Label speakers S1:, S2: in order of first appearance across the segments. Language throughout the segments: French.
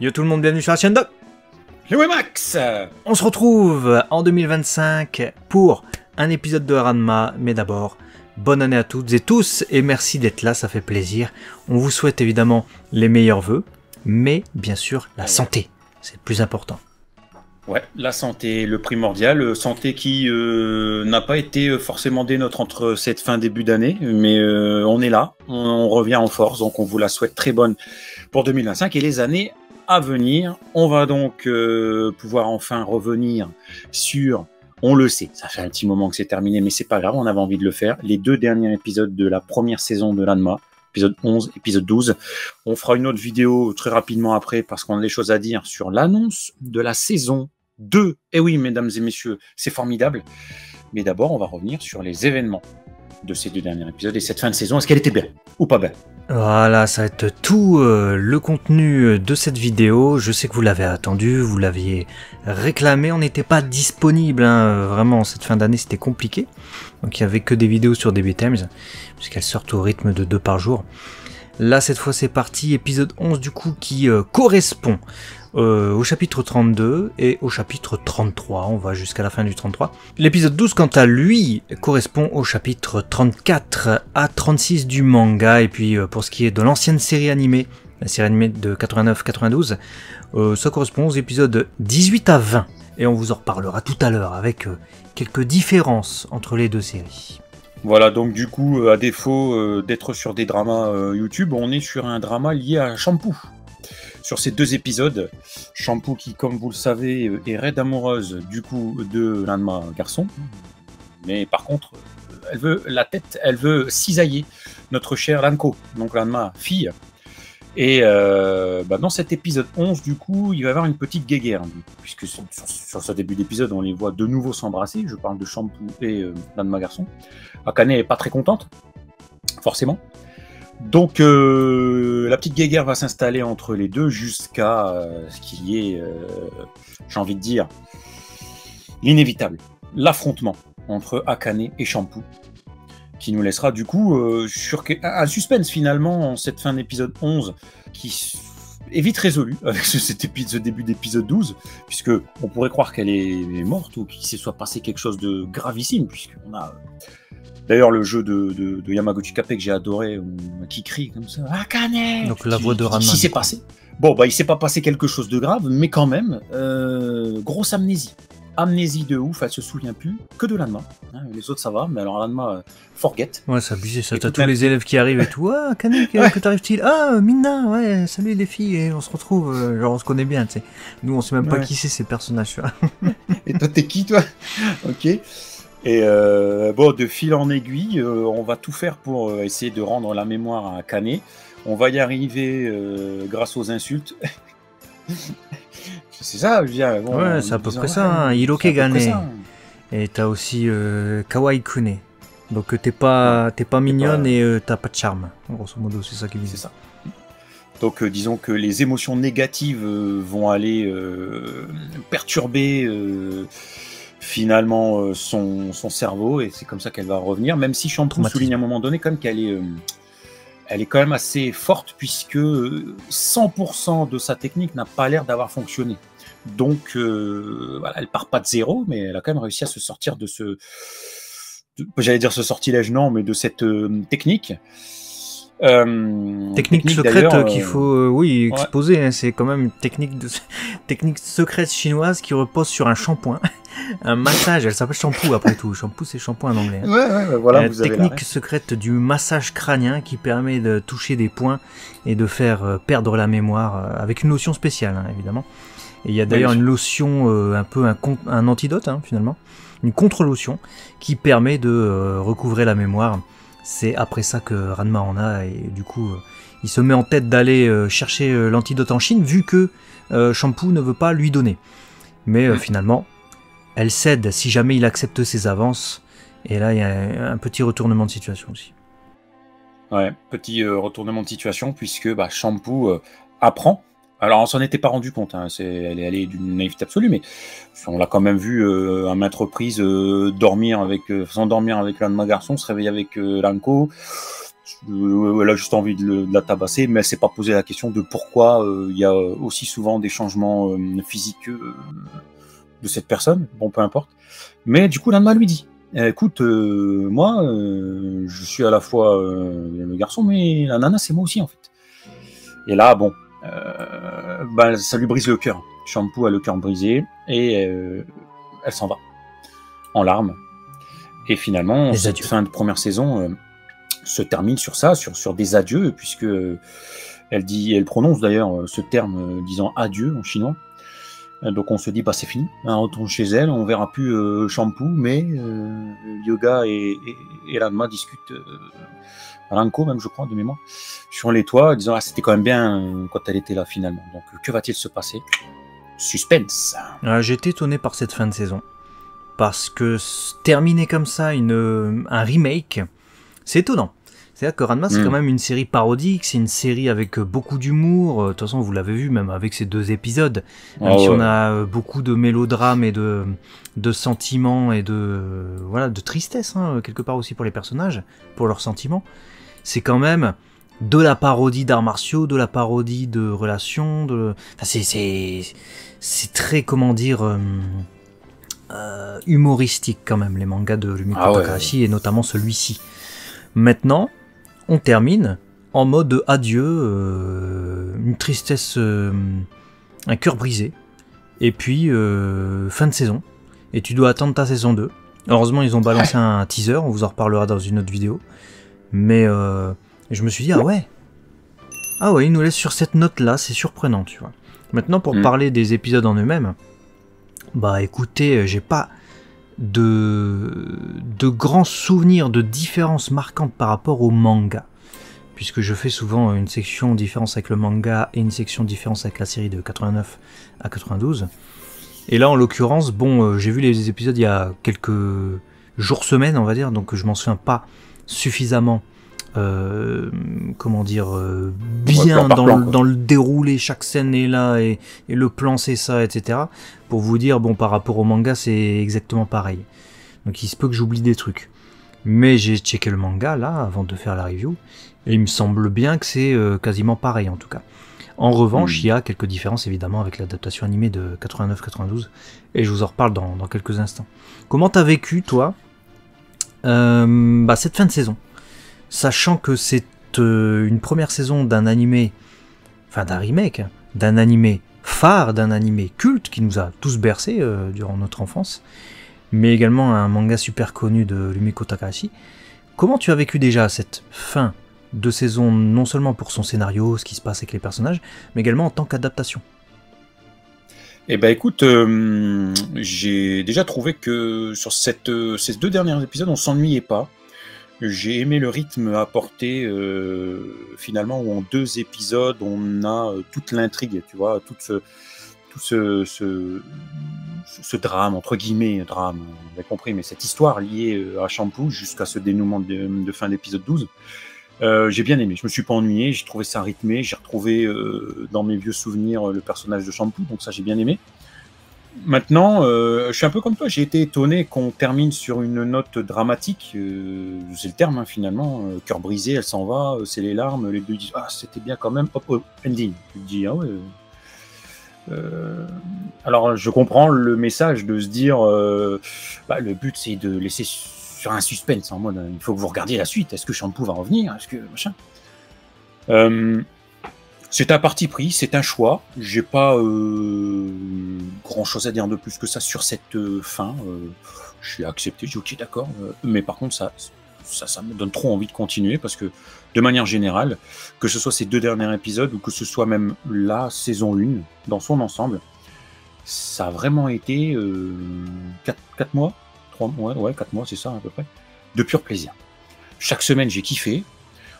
S1: Yo tout le monde, bienvenue sur la chaîne de
S2: Max.
S1: On se retrouve en 2025 pour un épisode de Ranma, mais d'abord, bonne année à toutes et tous, et merci d'être là, ça fait plaisir. On vous souhaite évidemment les meilleurs vœux, mais bien sûr la santé, c'est le plus important.
S2: Ouais, la santé, le primordial, santé qui n'a pas été forcément des nôtres entre cette fin début d'année, mais on est là, on revient en force, donc on vous la souhaite très bonne pour 2025 et les années à venir. On va donc pouvoir enfin revenir sur, on le sait, ça fait un petit moment que c'est terminé, mais c'est pas grave, on avait envie de le faire, les 2 derniers épisodes de la première saison de l'Anma, épisode 11, épisode 12. On fera une autre vidéo très rapidement après parce qu'on a des choses à dire sur l'annonce de la saison 2. Et oui, mesdames et messieurs, c'est formidable. Mais d'abord, on va revenir sur les événements de ces 2 derniers épisodes et cette fin de saison. Est-ce qu'elle était belle ou pas belle?
S1: Voilà, ça va être tout le contenu de cette vidéo. Je sais que vous l'avez attendu, vous l'aviez réclamé. On n'était pas disponible, hein, vraiment, cette fin d'année, c'était compliqué. Donc il n'y avait que des vidéos sur DB Times, puisqu'elles sortent au rythme de 2 par jour. Là, cette fois, c'est parti. Épisode 11, du coup, qui correspond au chapitre 32 et au chapitre 33. On va jusqu'à la fin du 33. L'épisode 12, quant à lui, correspond au chapitre 34 à 36 du manga. Et puis, pour ce qui est de l'ancienne série animée, la série animée de 89-92, ça correspond aux épisodes 18 à 20. Et on vous en reparlera tout à l'heure avec quelques différences entre les 2 séries.
S2: Voilà, donc du coup, à défaut d'être sur des dramas YouTube, on est sur un drama lié à Shampoo. Sur ces 2 épisodes, Shampoo qui, comme vous le savez, est raide amoureuse du coup de l'Anma garçon. Mais par contre, elle veut cisailler notre chère Lanko, donc l'Anma fille. Et dans cet épisode 11, du coup, il va y avoir une petite guéguerre, puisque sur ce début d'épisode, on les voit de nouveau s'embrasser. Je parle de Shampoo et l'Anma garçon. Akane n'est pas très contente, forcément. Donc, la petite guéguerre va s'installer entre les deux jusqu'à ce qu'il y ait, j'ai envie de dire, l'inévitable, l'affrontement entre Akane et Shampoo, qui nous laissera du coup sur un suspense finalement en cette fin d'épisode 11 qui est vite résolu avec ce début d'épisode 12, puisque on pourrait croire qu'elle est morte ou qu'il s'est soit passé quelque chose de gravissime, puisqu'on a d'ailleurs le jeu de Yamaguchi Kappei que j'ai adoré, qui crie comme ça, Akane.
S1: Donc la voix de Ranma.
S2: Qu'est-ce qui s'est passé? Bon, il s'est pas passé quelque chose de grave, mais quand même, grosse amnésie. Amnésie de ouf, elle se souvient plus que de l'Anma. Hein, les autres ça va, mais alors l'Anma, forget.
S1: Ouais, c'est abusé, ça. T'as tous les élèves qui arrivent et tout. Ah, Akane, que t'arrive-t-il? Ah, Minna, ouais, salut les filles, et on se retrouve, genre on se connaît bien, tu sais. Nous, on sait même pas qui c'est ces personnages, tu vois.
S2: Et toi, t'es qui, toi? Ok. Et de fil en aiguille, on va tout faire pour essayer de rendre la mémoire à Akane. On va y arriver grâce aux insultes. C'est ça, je veux dire. Bon,
S1: ouais, c'est à peu près ça, hein. Hiroke Gane. Et t'as aussi Kawaii Kune. Donc t'es pas mignonne et t'as pas de charme. Grosso modo, c'est ça qui est dit.
S2: C'est ça. Donc disons que les émotions négatives vont aller perturber finalement son cerveau, et c'est comme ça qu'elle va revenir, même si Shampoo souligne à un moment donné quand même qu'elle est quand même assez forte, puisque 100% de sa technique n'a pas l'air d'avoir fonctionné. Donc voilà, elle part pas de zéro, mais elle a quand même réussi à se sortir de j'allais dire ce sortilège, non, mais de cette technique.
S1: Technique secrète qu'il faut exposer, ouais. Hein, c'est quand même une technique secrète chinoise qui repose sur un shampoing, un massage. Elle s'appelle shampoo après tout. Shampoo, c'est shampoing en anglais. Hein.
S2: Ouais, voilà. Vous
S1: technique secrète du massage crânien qui permet de toucher des points et de faire perdre la mémoire avec une lotion spéciale, hein, évidemment. Et il y a d'ailleurs une lotion, un peu un antidote, hein, finalement, une contre-lotion qui permet de recouvrer la mémoire. C'est après ça que Ranma en a, et du coup, il se met en tête d'aller chercher l'antidote en Chine, vu que Shampoo ne veut pas lui donner. Mais finalement, elle cède si jamais il accepte ses avances, et là, il y a un petit retournement de situation aussi.
S2: Ouais, petit retournement de situation, puisque Shampoo apprend. Alors, on s'en était pas rendu compte, hein. Elle est d'une naïveté absolue, mais on l'a quand même vu à maintes reprises s'endormir avec l'Anma garçon, se réveiller avec Lanko. Elle a juste envie de la tabasser, mais elle s'est pas posé la question de pourquoi il y a aussi souvent des changements physiques de cette personne. Bon, peu importe. Mais du coup, la nana lui dit, écoute, moi, je suis à la fois le garçon, mais la nana, c'est moi aussi, en fait. Et là, bon, ça lui brise le cœur. Shampoo a le cœur brisé, et elle s'en va, en larmes. Et finalement, cette fin de première saison se termine sur ça, sur des adieux, puisque elle prononce d'ailleurs ce terme disant adieu en chinois. Donc on se dit, c'est fini, on retourne chez elle, on verra plus Shampoo, mais Yoga et Ranma discutent, Ranko même je crois de mémoire, sur les toits, disant c'était quand même bien quand elle était là finalement. Donc que va-t-il se passer? Suspense.
S1: J'ai été étonné par cette fin de saison. Parce que terminer comme ça un remake, c'est étonnant. C'est-à-dire que Ranma, c'est quand même une série parodique, c'est une série avec beaucoup d'humour. De toute façon, vous l'avez vu, même avec ces 2 épisodes. Même si on a beaucoup de mélodrames et de sentiments et de tristesse, quelque part aussi pour les personnages, pour leurs sentiments. C'est quand même de la parodie d'arts martiaux, de la parodie de relations. Enfin, c'est très, comment dire... humoristique quand même, les mangas de Rumiko Takahashi, et notamment celui-ci. Maintenant, on termine en mode adieu, une tristesse, un cœur brisé, et puis fin de saison, et tu dois attendre ta saison 2. Heureusement, ils ont balancé un teaser, on vous en reparlera dans une autre vidéo, mais je me suis dit, ah ouais, ils nous laissent sur cette note-là, c'est surprenant, tu vois. Maintenant, pour parler des épisodes en eux-mêmes, écoutez, j'ai pas de grands souvenirs de différences marquantes par rapport au manga, puisque je fais souvent une section différence avec le manga et une section différence avec la série de 89 à 92. Et là, en l'occurrence, j'ai vu les épisodes il y a quelques jours, semaines, on va dire, donc je m'en souviens pas suffisamment. Bien dans le déroulé, chaque scène est là et le plan c'est ça, etc. Pour vous dire, par rapport au manga c'est exactement pareil. Donc il se peut que j'oublie des trucs. Mais j'ai checké le manga là avant de faire la review et il me semble bien que c'est quasiment pareil en tout cas. En revanche, il y a quelques différences évidemment avec l'adaptation animée de 89-92 et je vous en reparle dans quelques instants. Comment t'as vécu toi cette fin de saison? Sachant que c'est une première saison d'un animé, enfin d'un remake, d'un animé phare, d'un animé culte qui nous a tous bercés durant notre enfance, mais également un manga super connu de Rumiko Takahashi. Comment tu as vécu déjà cette fin de saison, non seulement pour son scénario, ce qui se passe avec les personnages, mais également en tant qu'adaptation?
S2: Écoute, j'ai déjà trouvé que sur ces 2 derniers épisodes, on s'ennuyait pas. J'ai aimé le rythme apporté finalement où en 2 épisodes on a toute l'intrigue, tu vois, tout ce drame, entre guillemets, drame, on a compris, mais cette histoire liée à Shampoo jusqu'à ce dénouement de fin d'épisode 12. J'ai bien aimé, je me suis pas ennuyé, j'ai trouvé ça rythmé, j'ai retrouvé dans mes vieux souvenirs le personnage de Shampoo, donc ça j'ai bien aimé. Maintenant, je suis un peu comme toi, j'ai été étonné qu'on termine sur une note dramatique, c'est le terme finalement, cœur brisé, elle s'en va, c'est les larmes, les deux disent c'était bien quand même, hop, ending. Tu te dis alors je comprends le message de se dire, le but c'est de laisser sur un suspense, en mode il faut que vous regardiez la suite, est-ce que Shampoo va revenir, est-ce que machin. C'est un parti pris, c'est un choix. J'ai pas grand chose à dire de plus que ça sur cette fin. Je suis accepté, je dis ok d'accord. Mais par contre, ça me donne trop envie de continuer parce que de manière générale, que ce soit ces 2 derniers épisodes ou que ce soit même la saison 1 dans son ensemble, ça a vraiment été 4 mois, 3 mois, 4 mois, c'est ça à peu près, de pur plaisir. Chaque semaine, j'ai kiffé.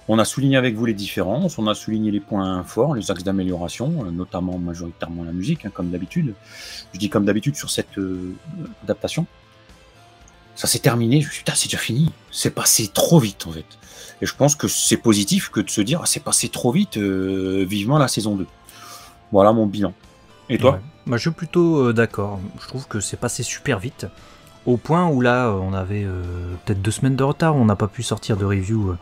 S2: On a souligné avec vous les différences, on a souligné les points forts, les axes d'amélioration, notamment majoritairement la musique, comme d'habitude. Je dis comme d'habitude sur cette adaptation. Ça s'est terminé, je me suis dit, putain, c'est déjà fini. C'est passé trop vite, en fait. Et je pense que c'est positif que de se dire, c'est passé trop vite, vivement la saison 2. Voilà mon bilan. Et toi ?
S1: Je suis plutôt d'accord. Je trouve que c'est passé super vite. Au point où là, on avait peut-être 2 semaines de retard, on n'a pas pu sortir de review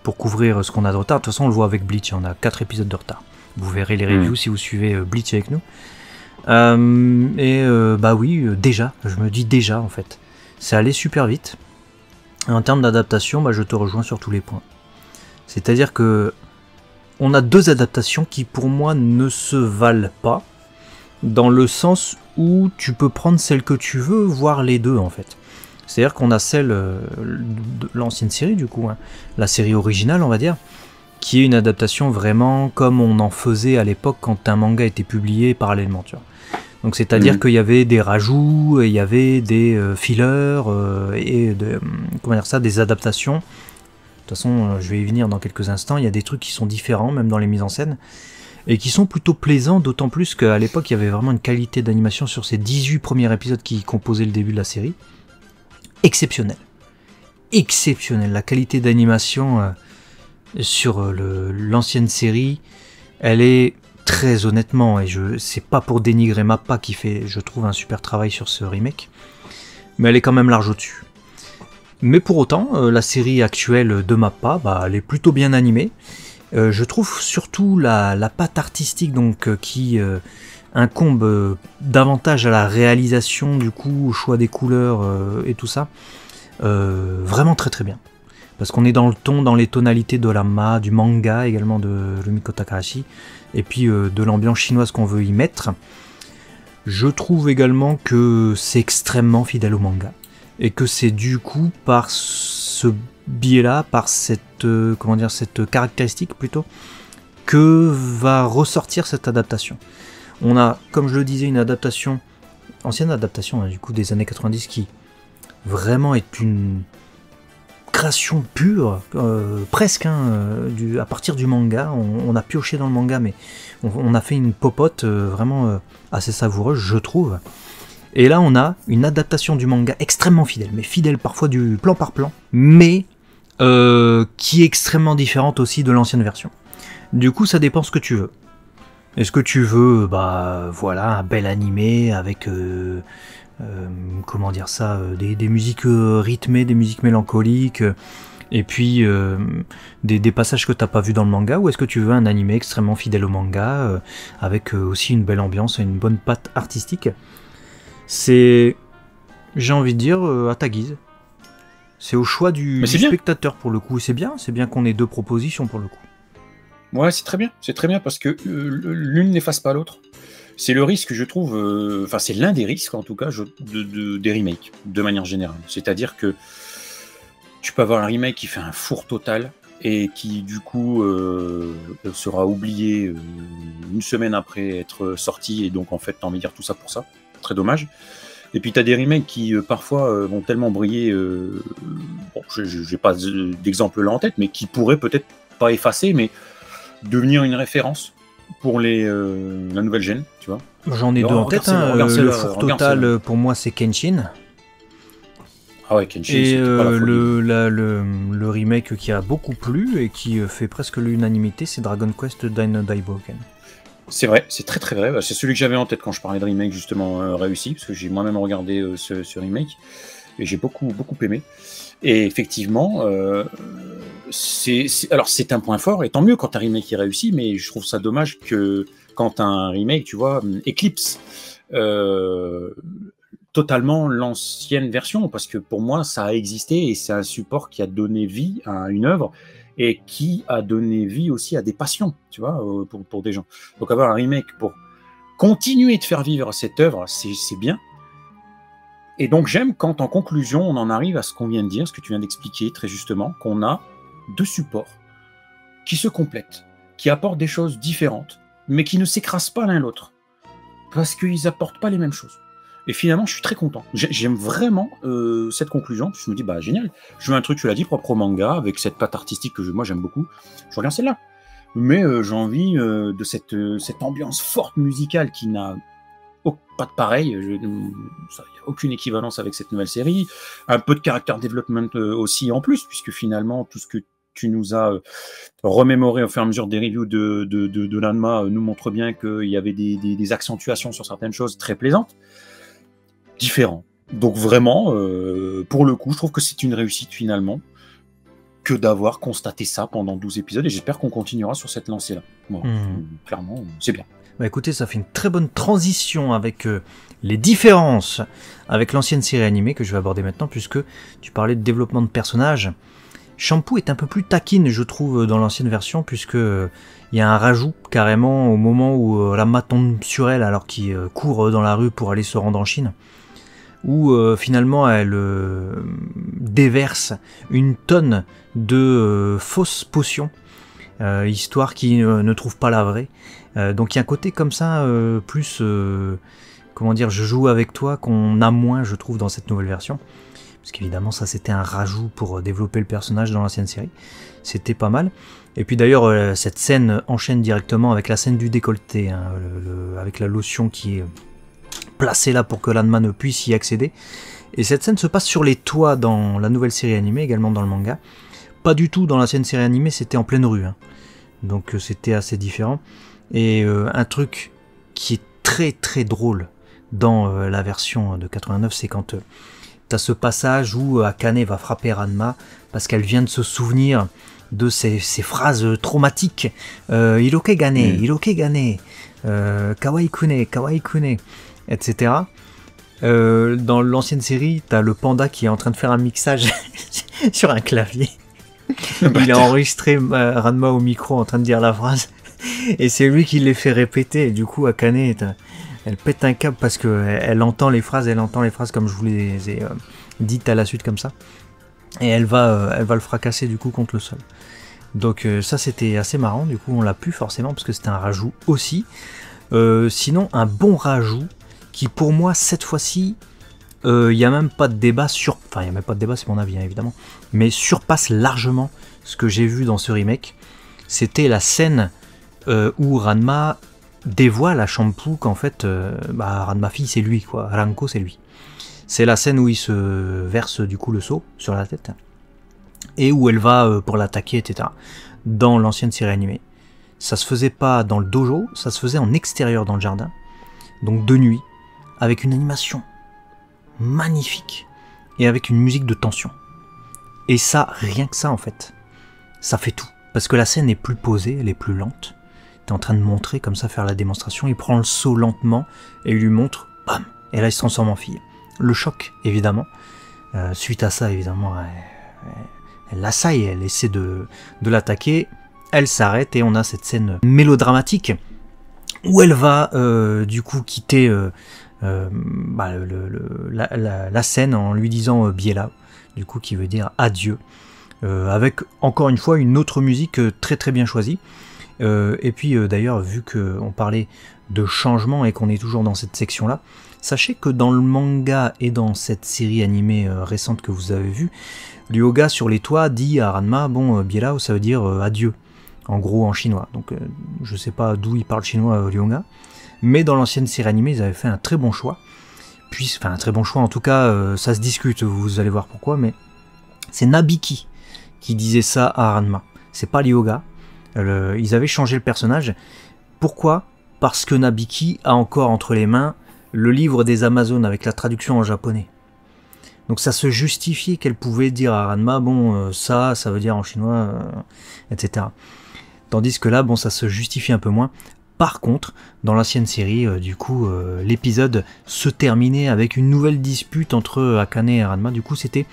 S1: pour couvrir ce qu'on a de retard. De toute façon, on le voit avec Bleach, on a 4 épisodes de retard. Vous verrez les reviews si vous suivez Bleach avec nous. Bah oui, déjà, je me dis déjà en fait. C'est allé super vite. Et en termes d'adaptation, bah, je te rejoins sur tous les points. C'est-à-dire que on a 2 adaptations qui pour moi ne se valent pas, dans le sens où tu peux prendre celle que tu veux, voire les deux en fait. C'est-à-dire qu'on a celle de l'ancienne série du coup, hein, la série originale on va dire, qui est une adaptation vraiment comme on en faisait à l'époque quand un manga était publié parallèlement, tu vois. Donc c'est-à-dire qu'il y avait des rajouts, il y avait des fillers comment dire ça, des adaptations. De toute façon, je vais y venir dans quelques instants. Il y a des trucs qui sont différents, même dans les mises en scène, et qui sont plutôt plaisants, d'autant plus qu'à l'époque, il y avait vraiment une qualité d'animation sur ces 18 premiers épisodes qui composaient le début de la série. Exceptionnelle. Exceptionnelle. La qualité d'animation sur l'ancienne série, elle est très honnêtement, et c'est pas pour dénigrer Mappa qui fait, je trouve, un super travail sur ce remake, mais elle est quand même large au-dessus. Mais pour autant, la série actuelle de Mappa, bah, elle est plutôt bien animée. Je trouve surtout la patte artistique donc, qui incombe davantage à la réalisation, du coup, au choix des couleurs et tout ça, vraiment très très bien. Parce qu'on est dans le ton, dans les tonalités de du manga également de Rumiko Takahashi, et puis de l'ambiance chinoise qu'on veut y mettre. Je trouve également que c'est extrêmement fidèle au manga. Et que c'est du coup par ce biais-là, par cette, cette caractéristique plutôt, que va ressortir cette adaptation. On a, comme je le disais, une adaptation, ancienne adaptation hein, du coup des années 90 qui vraiment est une création pure, presque, à partir du manga. On a pioché dans le manga, mais on a fait une popote vraiment assez savoureuse, je trouve. Et là, on a une adaptation du manga extrêmement fidèle, mais fidèle parfois du plan par plan, mais qui est extrêmement différente aussi de l'ancienne version. Du coup, ça dépend ce que tu veux. Est-ce que tu veux, bah voilà, un bel animé avec, comment dire ça, des musiques rythmées, des musiques mélancoliques, et puis des passages que t'as pas vu dans le manga, ou est-ce que tu veux un animé extrêmement fidèle au manga, avec aussi une belle ambiance et une bonne patte artistique? C'est, j'ai envie de dire, à ta guise. C'est au choix du spectateur pour le coup. C'est bien qu'on ait 2 propositions pour le coup.
S2: Ouais, c'est très bien parce que l'une n'efface pas l'autre. C'est le risque, je trouve, enfin c'est l'un des risques en tout cas des remakes, de manière générale. C'est-à-dire que tu peux avoir un remake qui fait un four total et qui du coup sera oublié une semaine après être sorti, et donc en fait t'as envie de dire tout ça pour ça. Très dommage. Et puis tu as des remakes qui parfois vont tellement briller, bon, j'ai pas d'exemple là en tête, mais qui pourraient peut-être pas effacer, mais devenir une référence pour la nouvelle gêne, tu vois.
S1: J'en ai 2 en tête, hein. Le four total pour moi c'est Kenshin.
S2: Ah ouais, Kenshin,
S1: et
S2: pas la folie.
S1: le remake qui a beaucoup plu et qui fait presque l'unanimité, c'est Dragon Quest Daiboken.
S2: C'est vrai, c'est très très vrai. C'est celui que j'avais en tête quand je parlais de remake justement réussi, parce que j'ai moi-même regardé ce remake et j'ai beaucoup aimé. Et effectivement, alors c'est un point fort, et tant mieux quand un remake est réussi, mais je trouve ça dommage que quand un remake, tu vois, éclipse totalement l'ancienne version, parce que pour moi ça a existé et c'est un support qui a donné vie à une œuvre et qui a donné vie aussi à des passions, tu vois, pour des gens. Donc avoir un remake pour continuer de faire vivre cette œuvre, c'est bien. Et donc j'aime quand en conclusion on en arrive à ce qu'on vient de dire, ce que tu viens d'expliquer très justement, qu'on a 2 supports qui se complètent, qui apportent des choses différentes, mais qui ne s'écrasent pas l'un l'autre, parce qu'ils apportent pas les mêmes choses. Et finalement, je suis très content. J'aime vraiment cette conclusion. Je me dis, bah génial. Je veux un truc, tu l'as dit, propre au manga, avec cette patte artistique que moi j'aime beaucoup. Je regarde celle-là. Mais j'ai envie de cette ambiance forte musicale qui n'a pas de pareil. Il n'y a aucune équivalence avec cette nouvelle série. Un peu de character development aussi en plus, puisque finalement, tout ce que tu nous as remémoré au fur et à mesure des reviews de l'ANMA nous montre bien qu'il y avait des accentuations sur certaines choses très plaisantes. Différent. Donc vraiment, pour le coup, je trouve que c'est une réussite finalement, que d'avoir constaté ça pendant 12 épisodes, et j'espère qu'on continuera sur cette lancée-là. Bon, clairement, c'est bien.
S1: Bah écoutez, ça fait une très bonne transition avec les différences avec l'ancienne série animée que je vais aborder maintenant, puisque tu parlais de développement de personnages. Shampoo est un peu plus taquine, je trouve, dans l'ancienne version, puisque il y a un rajout carrément au moment où Ranma tombe sur elle alors qu'il court dans la rue pour aller se rendre en Chine, où finalement elle déverse une tonne de fausses potions, histoire qu'il ne trouve pas la vraie. Donc il y a un côté comme ça, plus, comment dire, je joue avec toi, qu'on a moins, je trouve, dans cette nouvelle version. Parce qu'évidemment, ça c'était un rajout pour développer le personnage dans l'ancienne série. C'était pas mal. Et puis d'ailleurs, cette scène enchaîne directement avec la scène du décolleté, hein, avec la lotion qui est placée là pour que Ranma ne puisse y accéder. Et cette scène se passe sur les toits dans la nouvelle série animée, également dans le manga. Pas du tout dans l'ancienne série animée, c'était en pleine rue. Hein. Donc c'était assez différent. Et un truc qui est très très drôle dans la version de 89, c'est quand t'as ce passage où Akane va frapper Ranma parce qu'elle vient de se souvenir de ces phrases traumatiques. Hiroke gane, Hiroke gane, kawaii kune, etc. Dans l'ancienne série, t'as le panda qui est en train de faire un mixage sur un clavier. Il a enregistré Ranma au micro en train de dire la phrase. Et c'est lui qui les fait répéter. Et du coup, Akane, elle pète un câble parce qu'elle entend les phrases, comme je vous les ai dites à la suite comme ça. Et elle va le fracasser du coup contre le sol. Donc ça c'était assez marrant, du coup on l'a pu forcément parce que c'était un rajout aussi. Sinon un bon rajout qui pour moi cette fois-ci, il n'y a même pas de débat enfin il n'y a même pas de débat, c'est mon avis hein, évidemment, mais surpasse largement ce que j'ai vu dans ce remake. C'était la scène où Ranma dévoile à Shampoo qu'en fait Ranma fille c'est lui quoi, Ranko c'est lui. C'est la scène où il se verse du coup le seau sur la tête et où elle va pour l'attaquer, etc. Dans l'ancienne série animée. Ça se faisait pas dans le dojo, ça se faisait en extérieur dans le jardin, donc de nuit, avec une animation magnifique et avec une musique de tension. Et ça, rien que ça en fait, ça fait tout. Parce que la scène est plus posée, elle est plus lente. T'es en train de montrer comme ça, faire la démonstration, il prend le seau lentement et il lui montre, bam, et là il se transforme en fille. Le choc, évidemment. Suite à ça, évidemment, elle l'assaille, elle essaie de l'attaquer. Elle s'arrête et on a cette scène mélodramatique où elle va du coup quitter la scène en lui disant Biela, du coup qui veut dire adieu. Avec encore une fois une autre musique très très bien choisie. Et puis d'ailleurs, vu qu'on parlait de changement et qu'on est toujours dans cette section-là, sachez que dans le manga et dans cette série animée récente que vous avez vue, Ryoga sur les toits dit à Ranma, bon, Bielao ça veut dire adieu, en gros en chinois. Donc je sais pas d'où il parle chinois Ryoga, mais dans l'ancienne série animée ils avaient fait un très bon choix. Enfin un très bon choix en tout cas, ça se discute, vous allez voir pourquoi, mais c'est Nabiki qui disait ça à Ranma, c'est pas Ryoga. Ils avaient changé le personnage. Pourquoi ? Parce que Nabiki a encore entre les mains le livre des Amazones avec la traduction en japonais. Donc ça se justifiait qu'elle pouvait dire à Ranma, bon, ça veut dire en chinois, etc. Tandis que là, bon, ça se justifie un peu moins. Par contre, dans l'ancienne série, du coup, l'épisode se terminait avec une nouvelle dispute entre Akane et Ranma. Du coup, c'était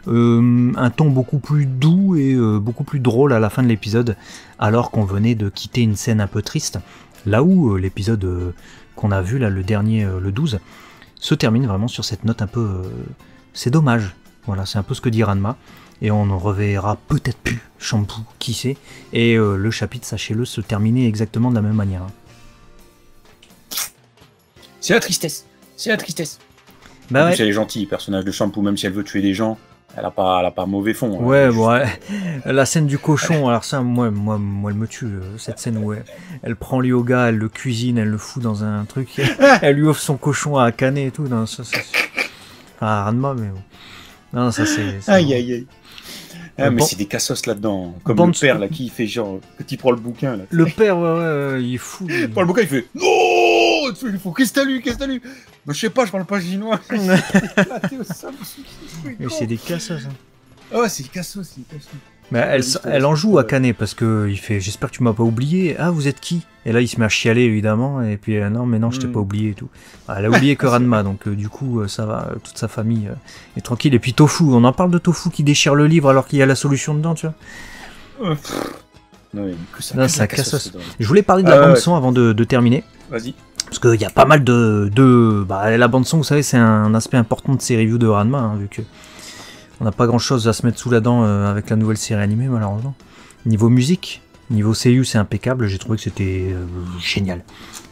S1: un ton beaucoup plus doux et beaucoup plus drôle à la fin de l'épisode, alors qu'on venait de quitter une scène un peu triste. Là où l'épisode qu'on a vu, là, le dernier, le 12, se termine vraiment sur cette note un peu... c'est dommage. Voilà, c'est un peu ce que dit Ranma. Et on ne reverra peut-être plus Shampoo, qui sait. Et le chapitre, sachez-le, se terminait exactement de la même manière.
S2: C'est la tristesse. C'est la tristesse.
S1: Bah ouais.
S2: Elle est gentille, le personnage de Shampoo, même si elle veut tuer des gens. Elle a pas mauvais fond.
S1: Ouais, bon, ouais. La scène du cochon, alors ça, moi, elle me tue. Cette scène où elle prend Ryoga, elle le cuisine, elle le fout dans un truc. Elle lui offre son cochon à Akane et tout. Non, ça, c'est... Enfin, Ranma, mais bon. Non, ça, c'est...
S2: Aïe, aïe, aïe. Ah, mais c'est des cassos là-dedans. Comme le père, là, qui fait genre... Quand il prend le bouquin, là.
S1: Le père, ouais, il est fou.
S2: Il prend le bouquin, il fait... Non, il faut... Qu'est-ce que t'as lu? Je sais pas, je parle pas chinois.
S1: Mais c'est des cassos, hein.
S2: Ah ouais, c'est des cassos,
S1: Mais elle en joue Akane parce que il fait j'espère que tu m'as pas oublié. Ah, vous êtes qui? Et là il se met à chialer évidemment et puis non mais non je t'ai pas oublié et tout. Elle a oublié que Ranma donc du coup ça va, toute sa famille est tranquille. Et puis Tofu, on en parle de Tofu qui déchire le livre alors qu'il y a la solution dedans, tu vois. Non, ça casse. Je voulais parler de la bande son avant de terminer.
S2: Vas-y.
S1: Parce qu'il y a pas mal bah, la bande son, vous savez, c'est un aspect important de ces reviews de Ranma, hein, vu que on n'a pas grand chose à se mettre sous la dent avec la nouvelle série animée, malheureusement. Niveau musique, niveau seiyuu, c'est impeccable, j'ai trouvé que c'était génial.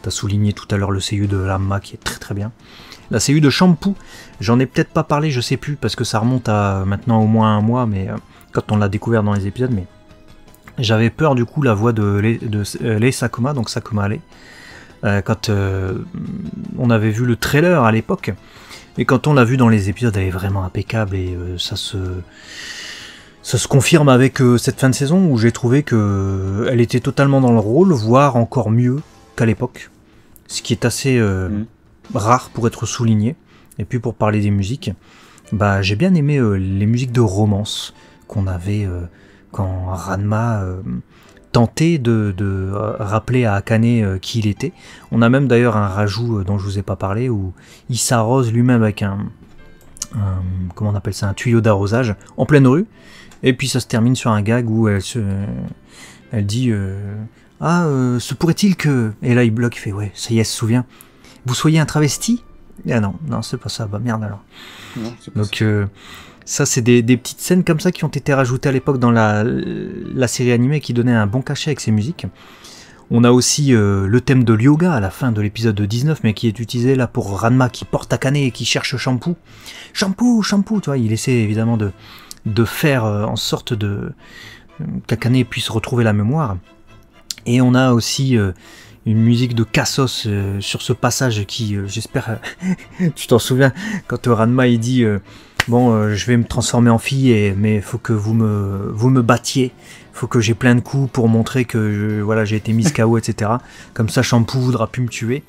S1: T'as souligné tout à l'heure le seiyuu de Ranma qui est très très bien. La seiyuu de Shampoo, j'en ai peut-être pas parlé, je sais plus, parce que ça remonte à maintenant au moins un mois, mais quand on l'a découvert dans les épisodes, mais j'avais peur du coup la voix de Lei Sakuma, donc Sakuma Lei. Quand on avait vu le trailer à l'époque, et quand on l'a vu dans les épisodes, elle est vraiment impeccable et ça se confirme avec cette fin de saison où j'ai trouvé que elle était totalement dans le rôle, voire encore mieux qu'à l'époque, ce qui est assez rare pour être souligné. Et puis pour parler des musiques, bah j'ai bien aimé les musiques de romance qu'on avait quand Ranma tenté de rappeler à Akane qui il était. On a même d'ailleurs un rajout dont je vous ai pas parlé où il s'arrose lui-même avec comment on appelle ça, un tuyau d'arrosage en pleine rue, et puis ça se termine sur un gag où elle dit se pourrait-il que, et là il bloque, il fait ouais ça y est, se souvient, vous soyez un travesti. Ah non c'est pas ça, bah merde alors. Non, donc ça, c'est des petites scènes comme ça qui ont été rajoutées à l'époque dans la série animée qui donnait un bon cachet avec ses musiques. On a aussi le thème de Ryoga à la fin de l'épisode 19, mais qui est utilisé là pour Ranma qui porte Akane et qui cherche Shampoo. Shampoo, tu vois, il essaie évidemment de faire en sorte qu'Akane puisse retrouver la mémoire. Et on a aussi une musique de Cassos sur ce passage qui, j'espère, tu t'en souviens, quand Ranma il dit... bon, je vais me transformer en fille, mais faut que vous me battiez. Faut que j'ai plein de coups pour montrer que voilà, j'ai été mise KO, etc. Comme ça, Shampoo voudra plus me tuer.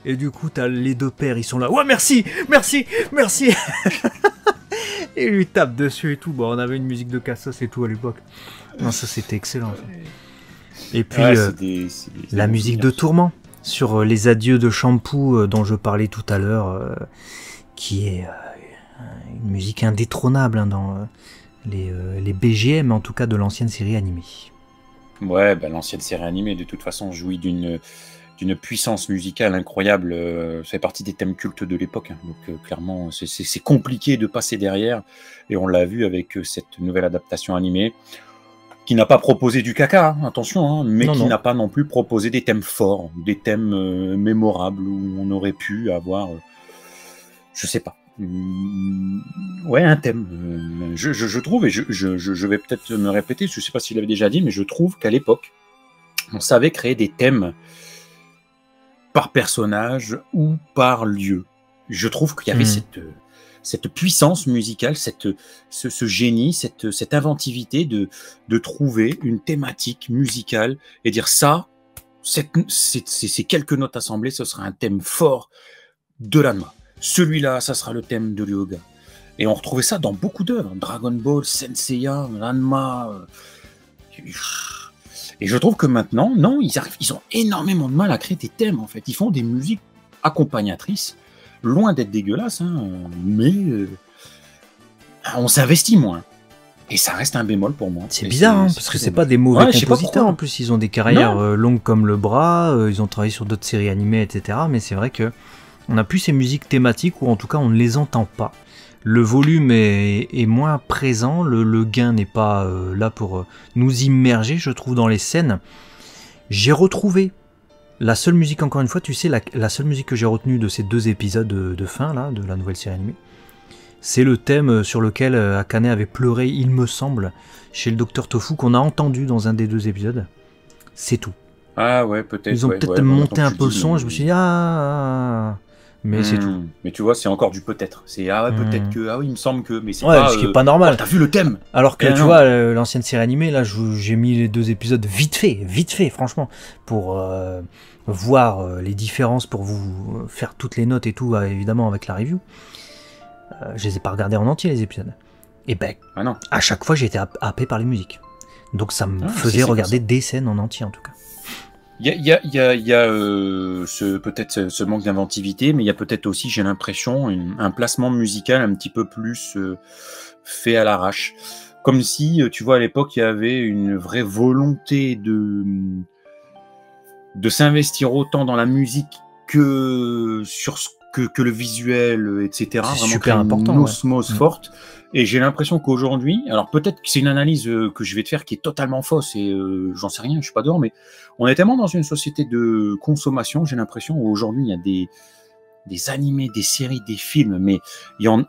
S1: Et du coup, t'as les deux pères, ils sont là. Ouais, merci. Et il lui tape dessus et tout. Bon, on avait une musique de Cassos et tout à l'époque. Non, ça c'était excellent. Et puis, la musique de Tourment sur les adieux de Shampoo dont je parlais tout à l'heure, qui est... une musique indétrônable dans les BGM en tout cas de l'ancienne série animée.
S2: Ouais, bah, l'ancienne série animée de toute façon jouit d'une puissance musicale incroyable, ça fait partie des thèmes cultes de l'époque, hein. Donc clairement c'est compliqué de passer derrière, et on l'a vu avec cette nouvelle adaptation animée qui n'a pas proposé du caca, hein, attention, hein, mais qui n'a pas non plus proposé des thèmes forts, des thèmes mémorables où on aurait pu avoir, je sais pas. Ouais, un thème. Je trouve, et je vais peut-être me répéter, je ne sais pas s'il l'avait déjà dit, mais je trouve qu'à l'époque, on savait créer des thèmes par personnage ou par lieu. Je trouve qu'il y avait cette puissance musicale, ce génie, cette inventivité de trouver une thématique musicale et dire ça, ces quelques notes assemblées, ce sera un thème fort de Ranma. Celui-là, ça sera le thème de Ryoga. Et on retrouvait ça dans beaucoup d'œuvres. Dragon Ball, Senseiya, Ranma. Et je trouve que maintenant, non, ils ont énormément de mal à créer des thèmes, en fait. Ils font des musiques accompagnatrices, loin d'être dégueulasses, hein, mais on s'investit moins. Et ça reste un bémol pour moi.
S1: C'est bizarre, hein, parce que c'est pas des mauvais compositeurs. En plus, ils ont des carrières longues comme le bras, ils ont travaillé sur d'autres séries animées, etc. Mais c'est vrai que on n'a plus ces musiques thématiques, ou en tout cas on ne les entend pas. Le volume est moins présent, le gain n'est pas là pour nous immerger, je trouve, dans les scènes. J'ai retrouvé la seule musique, encore une fois, tu sais, la seule musique que j'ai retenue de ces 2 épisodes de fin, là, de la nouvelle série animée, c'est le thème sur lequel Akane avait pleuré, il me semble, chez le Docteur Tofu, qu'on a entendu dans un des 2 épisodes. C'est tout.
S2: Ah ouais, peut-être.
S1: Ils ont peut-être monté un peu le son, et je me suis dit, mais c'est tout.
S2: Mais tu vois, c'est encore du peut-être. C'est peut-être que, il me semble que, mais c'est
S1: pas... ce qui est pas normal.
S2: T'as vu le thème.
S1: Alors que tu vois, l'ancienne série animée, là, j'ai mis les 2 épisodes vite fait, franchement, pour voir les différences, pour vous faire toutes les notes et tout, évidemment, avec la review. Je les ai pas regardés en entier, les épisodes. Et ben, à chaque fois, j'ai été happé par les musiques. Donc ça me faisait regarder des scènes en entier en tout cas.
S2: Il y a peut-être ce manque d'inventivité, mais il y a peut-être aussi, j'ai l'impression, un placement musical un petit peu plus fait à l'arrache. Comme si, tu vois, à l'époque, il y avait une vraie volonté de s'investir autant dans la musique que sur que le visuel, etc.
S1: C'est
S2: vraiment
S1: super important.
S2: Une osmose forte. Et j'ai l'impression qu'aujourd'hui, alors peut-être que c'est une analyse que je vais te faire qui est totalement fausse et j'en sais rien, je suis pas dehors, mais on est tellement dans une société de consommation, j'ai l'impression, où aujourd'hui il y a des animés, des séries, des films, mais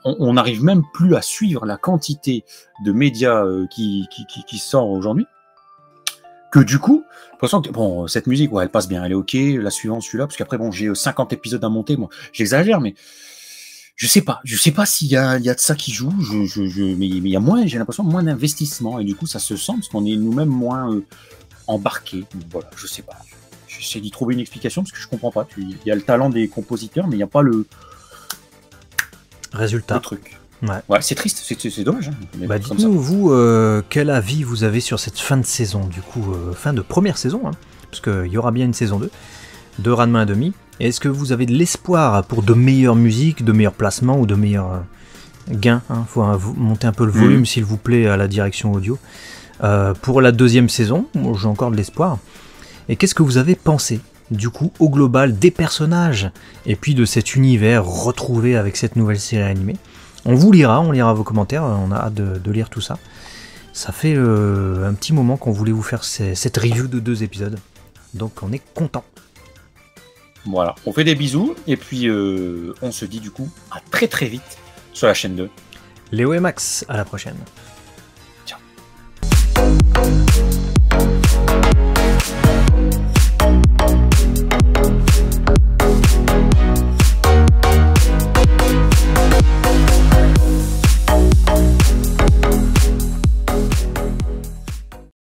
S2: on n'arrive même plus à suivre la quantité de médias qui sort aujourd'hui. Que du coup, bon, cette musique, ouais, elle passe bien, elle est ok, la suivante, celui-là, parce qu'après, bon, j'ai 50 épisodes à monter, bon, j'exagère, mais je sais pas s'il y a de ça qui joue, mais il y a moins, j'ai l'impression, moins d'investissement, et du coup, ça se sent, parce qu'on est nous-mêmes moins embarqués, voilà, je sais pas. J'essaie d'y trouver une explication, parce que je comprends pas, il y a le talent des compositeurs, mais il n'y a pas le
S1: résultat.
S2: Le truc.
S1: Ouais,
S2: ouais, c'est triste, c'est dommage. Hein,
S1: bah dites-nous, vous, quel avis vous avez sur cette fin de saison, du coup, fin de première saison, hein, parce qu'il y aura bien une saison 2, de Ranma 1,5. Est-ce que vous avez de l'espoir pour de meilleures musiques, de meilleurs placements ou de meilleurs gains, hein, faut monter un peu le volume, s'il vous plaît, à la direction audio. Pour la deuxième saison, j'ai encore de l'espoir. Et qu'est-ce que vous avez pensé, du coup, au global, des personnages, et puis de cet univers retrouvé avec cette nouvelle série animée? On lira vos commentaires, on a hâte de lire tout ça. Ça fait un petit moment qu'on voulait vous faire cette review de 2 épisodes, donc on est content.
S2: Voilà, on fait des bisous, et puis on se dit du coup à très très vite sur la chaîne 2.
S1: Léo et Max, à la prochaine.